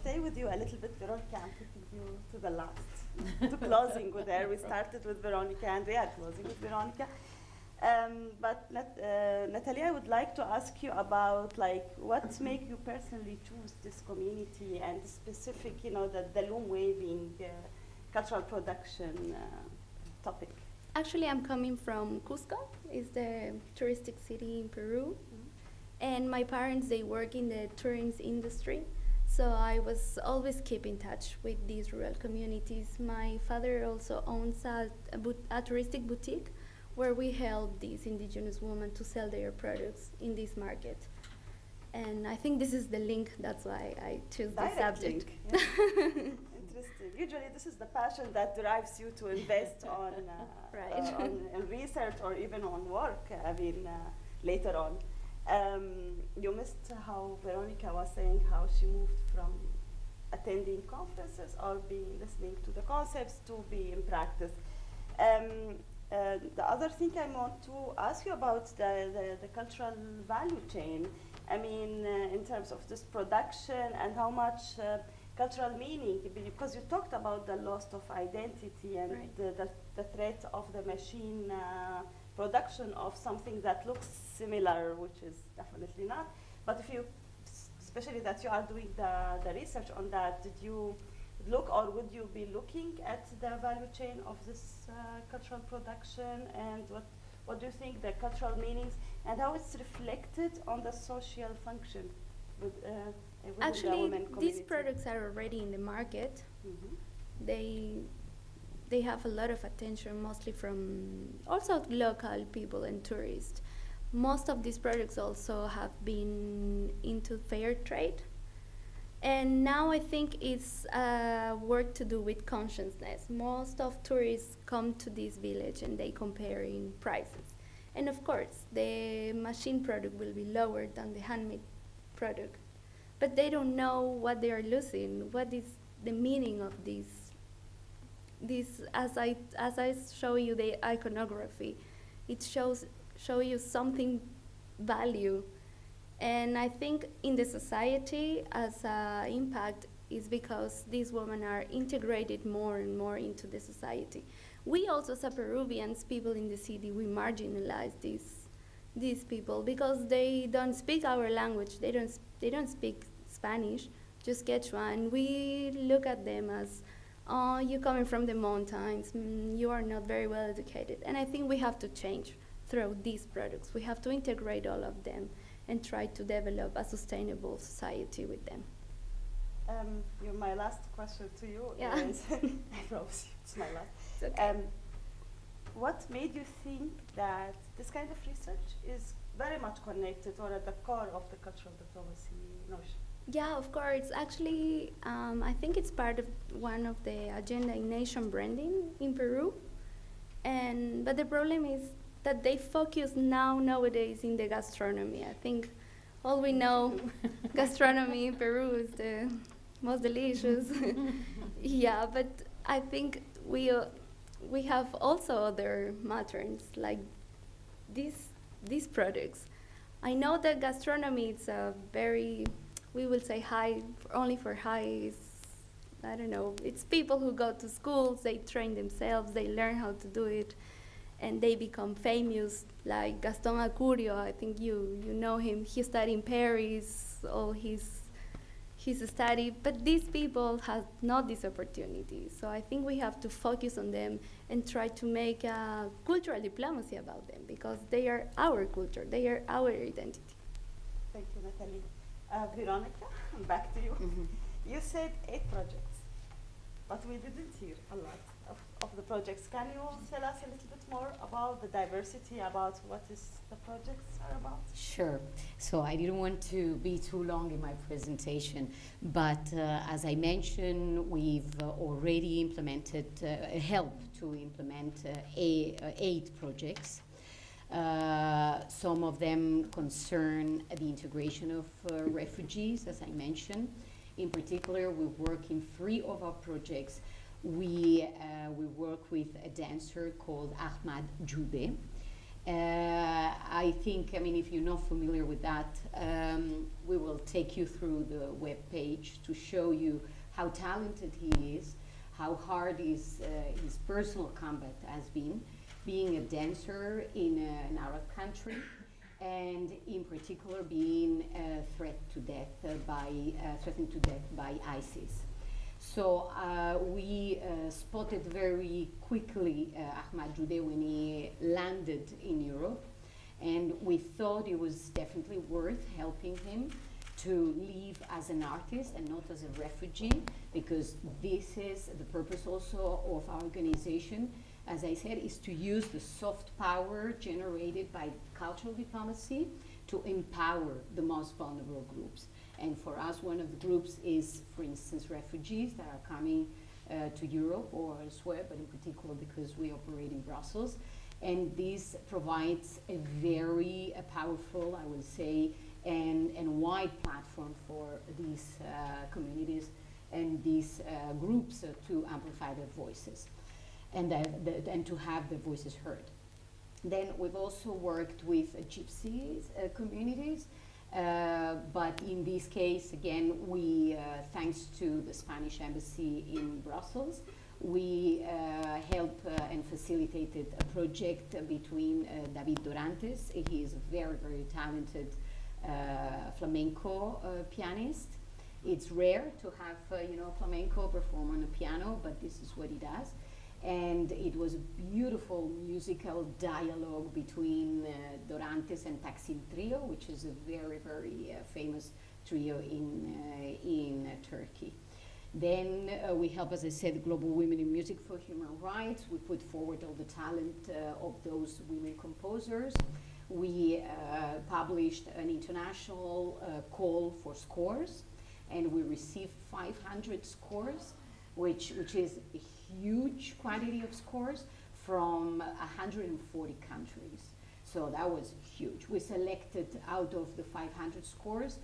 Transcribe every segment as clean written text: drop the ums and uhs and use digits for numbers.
stay with you a little bit, Veronica. I'm taking you to the last, to closing with her. We started with Veronica and we are closing with Veronica. Nathaly, I would like to ask you about like what make you personally choose this community and specific, the loom waving cultural production topic. Actually, I'm coming from Cusco. It's the touristic city in Peru. And my parents, they work in the tourism industry. So I was always keep in touch with these rural communities. My father also owns a touristic boutique where we help these indigenous women to sell their products in this market. And I think this is the link, that's why I choose this subject. Yeah. Interesting. Usually this is the passion that drives you to invest on, on research or even on work, later on. You missed how Veronica was saying how she moved from attending conferences or listening to the concepts to be in practice. The other thing I want to ask you about the cultural value chain. In terms of this production and how much cultural meaning, because you talked about the loss of identity and the threat of the machine production of something that looks similar, which is definitely not. But if you, especially that you are doing the research on that, did you look or would you be looking at the value chain of this cultural production and what do you think the cultural meanings and how it's reflected on the social function with actually, the women community? These products are already in the market. Mm-hmm. They have a lot of attention, mostly from also local people and tourists. Most of these products also have been into fair trade. And now I think it's work to do with consciousness. Most of tourists come to this village and they compare in prices. And of course, the machine product will be lower than the handmade product. But they don't know what they are losing. What is the meaning of this? As I show you the iconography, it show you something value. And I think in the society, as an impact, is because these women are integrated more and more into the society. We also, as Peruvians, people in the city, we marginalize these people because they don't speak our language. They don't speak Spanish, just Quechua, and we look at them as, oh, you're coming from the mountains, you are not very well educated. And I think we have to change through these products. We have to integrate all of them and try to develop a sustainable society with them. My last question to you is, I promise you, it's my last. It's okay. What made you think that this kind of research is very much connected or at the core of the cultural diplomacy notion? Yeah, of course. Actually, I think it's part of one of the agenda in nation branding in Peru. But the problem is that they focus nowadays in the gastronomy. I think all we know, gastronomy in Peru is the most delicious. Yeah, but I think we have also other matters like these products. I know that gastronomy is a very, we will say high, only for high, I don't know, it's people who go to schools, they train themselves, they learn how to do it, and they become famous, like Gaston Acurio. I think you know him. He studied in Paris, all his study, but these people have not this opportunity. So I think we have to focus on them and try to make a cultural diplomacy about them because they are our culture, they are our identity. Thank you, Nathaly. Veronica, back to you. Mm-hmm. You said 8 projects, but we didn't hear a lot of the projects. Can you tell us a little bit more about the diversity, about what the projects are about? Sure. So I didn't want to be too long in my presentation, but as I mentioned, we've already implemented, helped to implement 8 projects. Some of them concern the integration of refugees, as I mentioned. In particular, we work in 3 of our projects. We work with a dancer called Ahmad Jude, I think, I mean, if you're not familiar with that, we will take you through the web page to show you how talented he is, how hard his personal combat has been, being a dancer in an Arab country, and in particular being threatened to death by ISIS. So we spotted very quickly Ahmad Jude when he landed in Europe, and we thought it was definitely worth helping him to live as an artist and not as a refugee, because this is the purpose also of our organization, as I said, is to use the soft power generated by cultural diplomacy to empower the most vulnerable groups. And for us, one of the groups is, for instance, refugees that are coming to Europe or elsewhere, but in particular because we operate in Brussels. And this provides a very powerful, I would say, and wide platform for these communities and these groups to amplify their voices and to have their voices heard. Then we've also worked with gypsies communities, but in this case, again, we, thanks to the Spanish embassy in Brussels, we helped and facilitated a project between David Dorantes. He is a very, very talented flamenco pianist. It's rare to have flamenco perform on a piano, but this is what he does. And it was a beautiful musical dialogue between Dorantes and Taksim Trio, which is a very, very famous trio in Turkey. Then we help, as I said, Global Women in Music for Human Rights. We put forward all the talent of those women composers. We published an international call for scores, and we received 500 scores, which is a huge quantity of scores from 140 countries. So that was huge. We selected out of the 500 scores,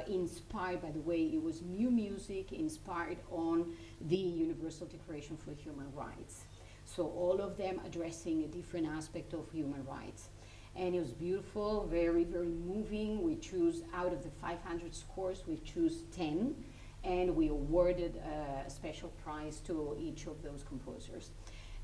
inspired, by the way, it was new music inspired on the Universal Declaration for Human Rights. So all of them addressing a different aspect of human rights. And it was beautiful, very, very moving. We choose, out of the 500 scores, we choose 10, and we awarded a special prize to each of those composers.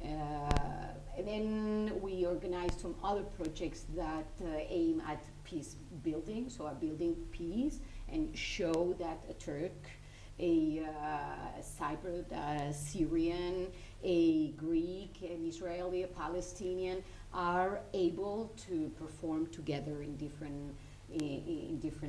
And then we organized some other projects that aim at peace building, so are building peace, and show that a Turk, a Cypriot, a Syrian, a Greek, an Israeli, a Palestinian are able to perform together in different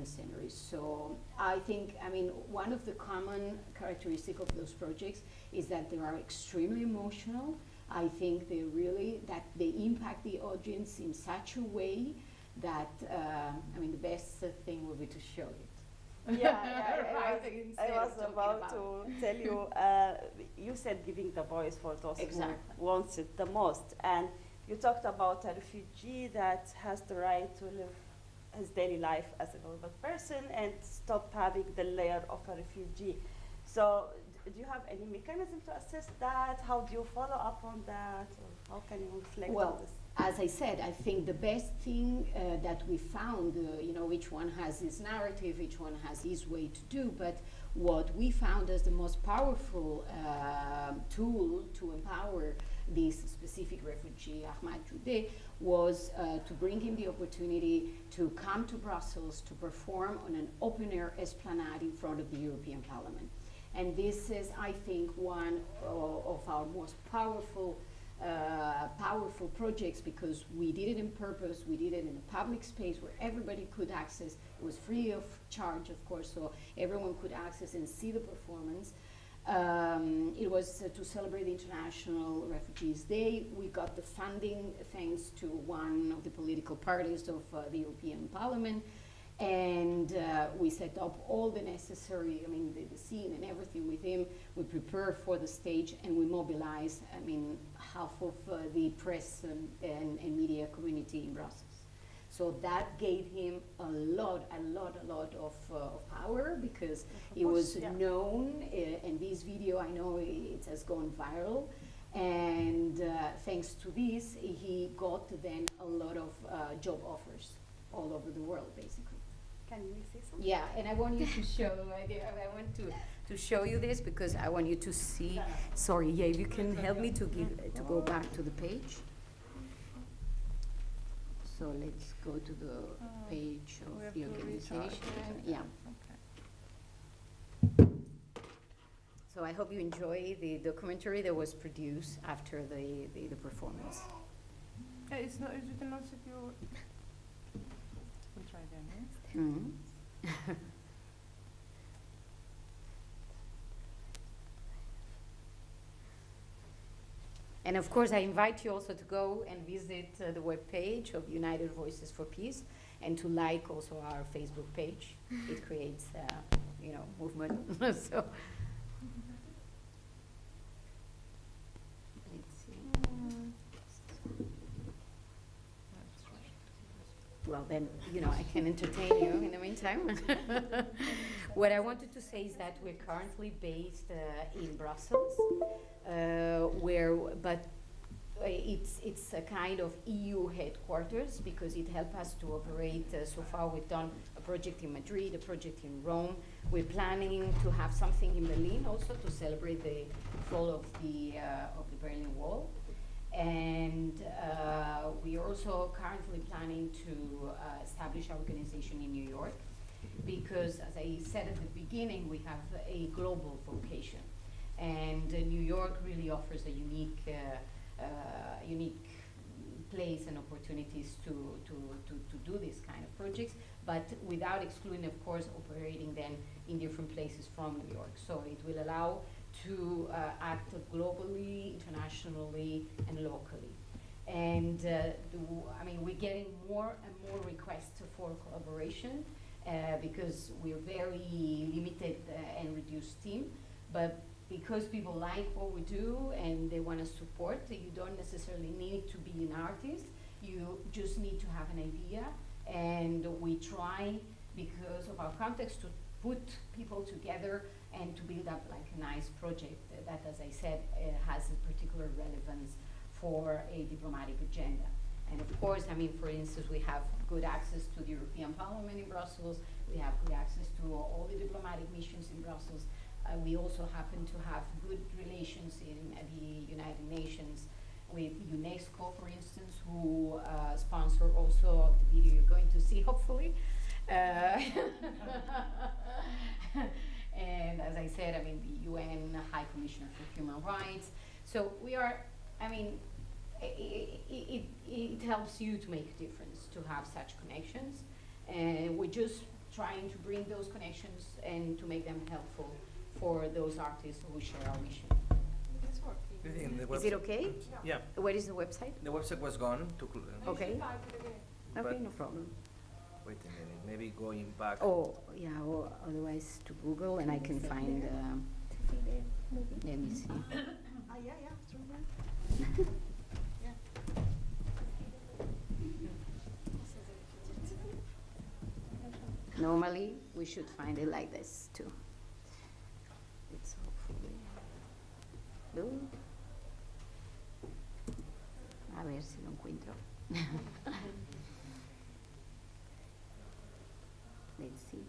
scenarios. So I think, I mean, one of the common characteristics of those projects is that they are extremely emotional. I think they impact the audience in such a way that, I mean, the best thing would be to show it. I was about to tell you, you said giving the voice for those who wants it the most. And you talked about a refugee that has the right to live his daily life as a normal person and stop having the layer of a refugee. So do you have any mechanism to assess that? How do you follow up on that? Or how can you reflect on this? As I said, I think the best thing that we found, each one has his narrative, each one has his way to do, but what we found as the most powerful tool to empower this specific refugee, Ahmad Jude, was to bring him the opportunity to come to Brussels to perform on an open-air esplanade in front of the European Parliament. And this is, I think, one of our most powerful projects, because we did it in purpose, we did it in a public space where everybody could access. It was free of charge, of course, so everyone could access and see the performance. It was to celebrate the International Refugees Day. We got the funding thanks to one of the political parties of the European Parliament. And we set up all the necessary, I mean, the scene and everything with him. We prepared for the stage, and we mobilized, I mean, half of the press and media community in Brussels. So that gave him a lot of power, because it was known, and this video, I know it has gone viral. And thanks to this, he got then a lot of job offers all over the world, basically. Can we see something? Yeah, and I want you to show. I want to show you this because I want you to see. Sorry, yeah, if you can help me to go back to the page. So let's go to the page We of have the to organization. recharge. Yeah. Okay. So I hope you enjoy the documentary that was produced after the performance. It's not. You can also if you. We'll try again. Yeah? Mhm. And of course, I invite you also to go and visit the webpage of United Voices for Peace, and to like also our Facebook page. It creates, movement. So let's see. Well, then, I can entertain you in the meantime. What I wanted to say is that we're currently based in Brussels, it's a kind of EU headquarters because it helps us to operate. So far, we've done a project in Madrid, a project in Rome. We're planning to have something in Berlin also to celebrate the fall of the Berlin Wall. And we are also currently planning to establish our organization in New York because, as I said at the beginning, we have a global vocation. And New York really offers a unique place and opportunities to do this kind of projects, but without excluding, of course, operating then in different places from New York. So it will allow to act globally, internationally, and locally. And we're getting more and more requests for collaboration because we're very limited and reduced team. But because people like what we do and they want to support, you don't necessarily need to be an artist. You just need to have an idea. And we try, because of our context, to put people together and to build up like a nice project that, as I said, has a particular relevance for a diplomatic agenda. And of course, for instance, we have good access to the European Parliament in Brussels. We have good access to all the diplomatic missions in Brussels. We also happen to have good relations in the United Nations with UNESCO, for instance, who sponsor also the video you're going to see, hopefully. And as I said, the UN High Commissioner for Human Rights. So we are, it helps you to make a difference to have such connections. And we're just trying to bring those connections and to make them helpful for those artists who share our mission. Is it okay? Yeah. Where is the website? The website was gone. Okay. Okay, no problem. Wait a minute, maybe going back. Oh, yeah, or otherwise to Google and I can find, let me see. Yeah, it's right there. Normally, we should find it like this too. It's hopefully. A ver si lo encuentro. Let's see.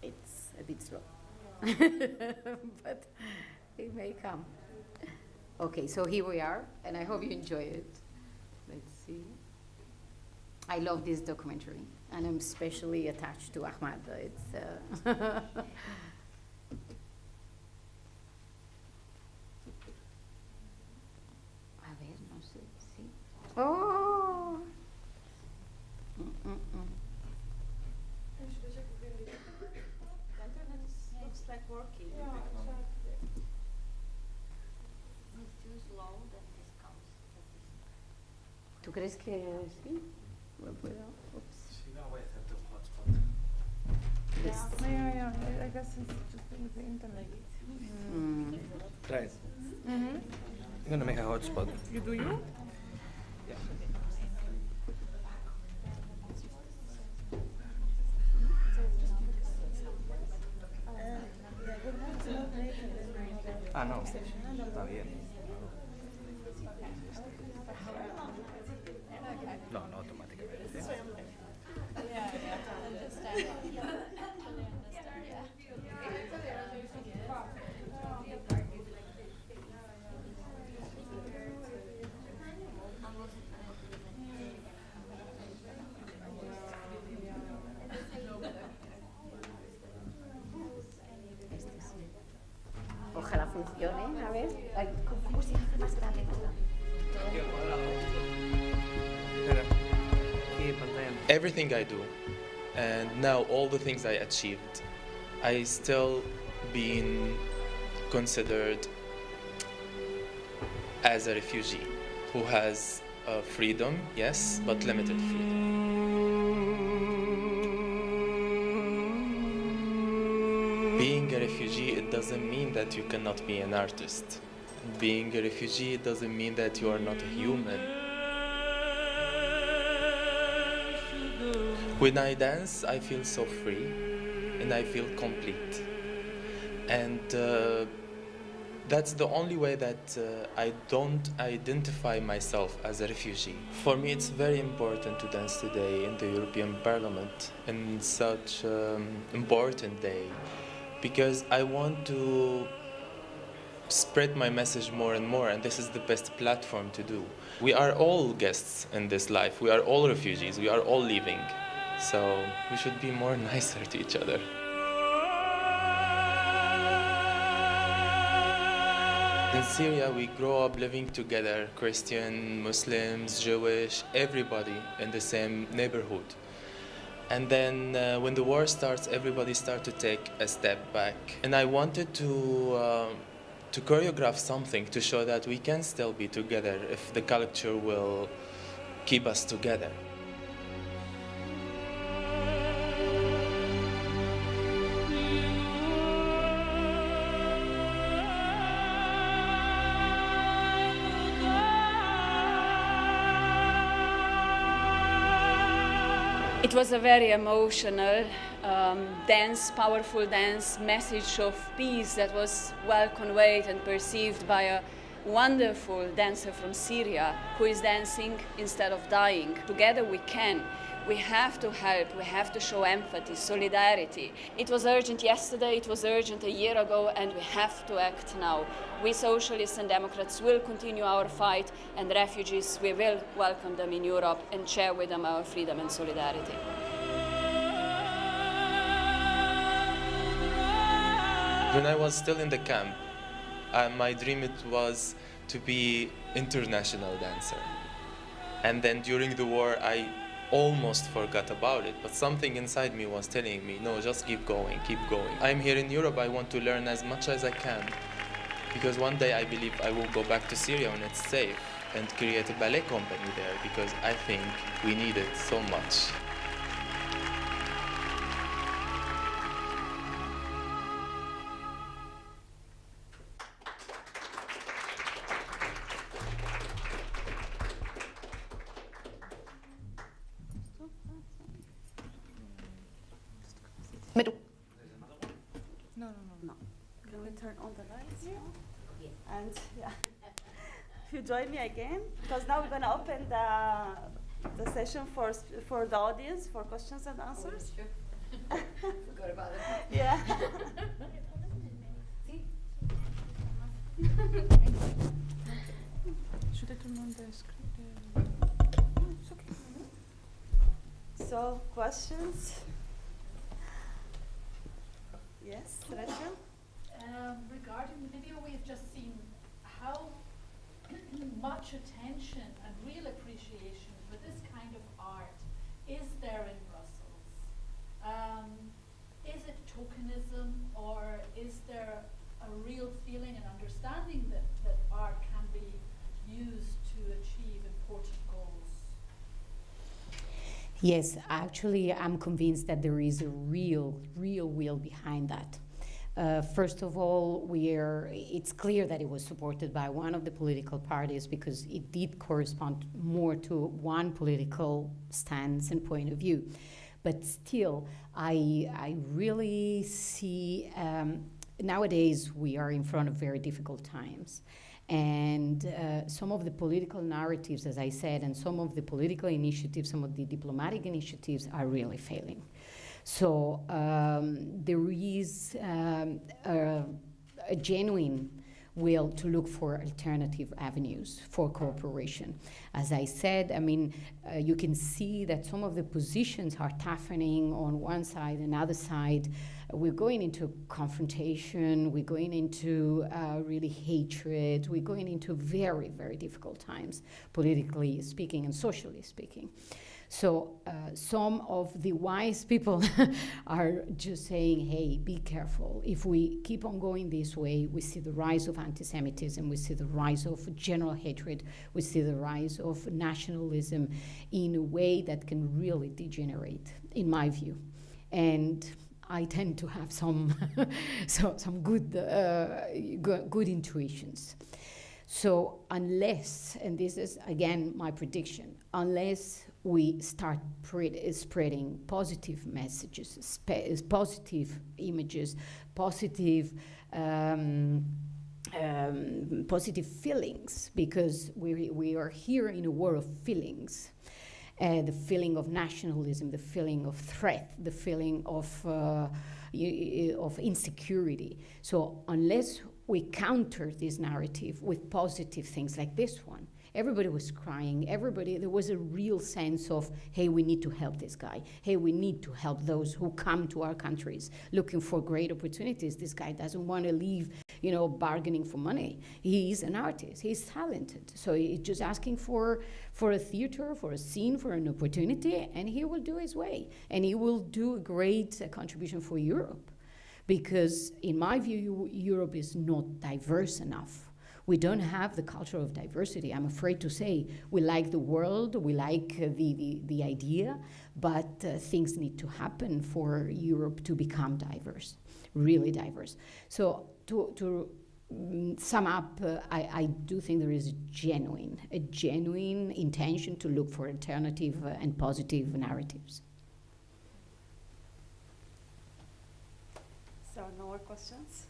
It's a bit slow, but it may come. Okay, so here we are, and I hope you enjoy it. Let's see. I love this documentary, and I'm especially attached to Ahmad. It's A ver, no sé si. Oh! The internet looks like working. It's too slow that this comes. ¿Tú crees que sí? ¿Lo puedo? Oops. Sí, no, voy a hacer tu hotspot. This. Yeah. I guess it's just with the internet. Try it. Mm-hmm. I'm gonna make a hotspot. You do you? Yeah. Ah, no, está bien. No, no automáticamente. Ojalá funcione. A ver, ay, ¿cómo se hace más grande? Espera. Aquí, pantalla. Everything I do, and now all the things I achieved, I still being considered as a refugee who has freedom, yes, but limited freedom. Being a refugee, it doesn't mean that you cannot be an artist. Being a refugee, it doesn't mean that you are not a human. When I dance, I feel so free and I feel complete. And that's the only way that I don't identify myself as a refugee. For me, it's very important to dance today in the European Parliament in such important day, because I want to spread my message more and more, and this is the best platform to do. We are all guests in this life. We are all refugees. We are all leaving. So we should be more nicer to each other. In Syria, we grow up living together, Christian, Muslims, Jewish, everybody in the same neighborhood. And then when the war starts, everybody starts to take a step back. And I wanted to choreograph something to show that we can still be together if the culture will keep us together. It was a very emotional dance, powerful dance, message of peace that was well conveyed and perceived by a wonderful dancer from Syria who is dancing instead of dying. Together we can. We have to help, we have to show empathy, solidarity. It was urgent yesterday, it was urgent a year ago, and we have to act now. We Socialists and Democrats will continue our fight, and refugees, we will welcome them in Europe and share with them our freedom and solidarity. When I was still in the camp, my dream it was to be international dancer. And then during the war, I almost forgot about it, but something inside me was telling me, no, just keep going, keep going. I'm here in Europe, I want to learn as much as I can, because one day I believe I will go back to Syria when it's safe and create a ballet company there, because I think we need it so much. No. Can we turn on the lights? Yeah. And yeah, if you join me again, because now we're going to open the session for the audience for questions and answers. Oh, sure. Forgot about it. Yeah. Should I turn on the screen? It's okay. So, questions? Yes, Rachel? Regarding the video we have just seen, how much attention and real appreciation for this kind of art is there in Brussels? Is it tokenism, or is there a real feeling and understanding that art can be used to achieve important goals? Yes, actually, I'm convinced that there is a real will behind that. First of all, it's clear that it was supported by one of the political parties because it did correspond more to one political stance and point of view. But still, I really see nowadays we are in front of very difficult times. And some of the political narratives, as I said, and some of the political initiatives, some of the diplomatic initiatives are really failing. So there is a genuine will to look for alternative avenues for cooperation. As I said, I mean, you can see that some of the positions are toughening on one side and other side. We're going into confrontation, we're going into really hatred, we're going into very, very difficult times, politically speaking and socially speaking. So some of the wise people are just saying, hey, be careful. If we keep on going this way, we see the rise of anti-Semitism, we see the rise of general hatred, we see the rise of nationalism in a way that can really degenerate, in my view. And I tend to have some some good intuitions. So unless, and this is again my prediction, unless we start spreading positive messages, positive images, positive positive feelings, because we are here in a war of feelings. The feeling of nationalism, the feeling of threat, the feeling of insecurity. So unless we counter this narrative with positive things like this one, everybody was crying, there was a real sense of, hey, we need to help this guy. Hey, we need to help those who come to our countries looking for great opportunities. This guy doesn't want to leave, bargaining for money. He's an artist, he's talented. So he's just asking for a theater, for a scene, for an opportunity, and he will do his way. And he will do a great contribution for Europe. Because in my view, Europe is not diverse enough. We don't have the culture of diversity. I'm afraid to say we like the world, we like the idea, but things need to happen for Europe to become diverse, really diverse. So to sum up, I do think there is a genuine intention to look for alternative and positive narratives. So no more questions?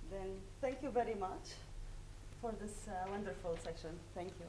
Then thank you very much for this wonderful session. Thank you.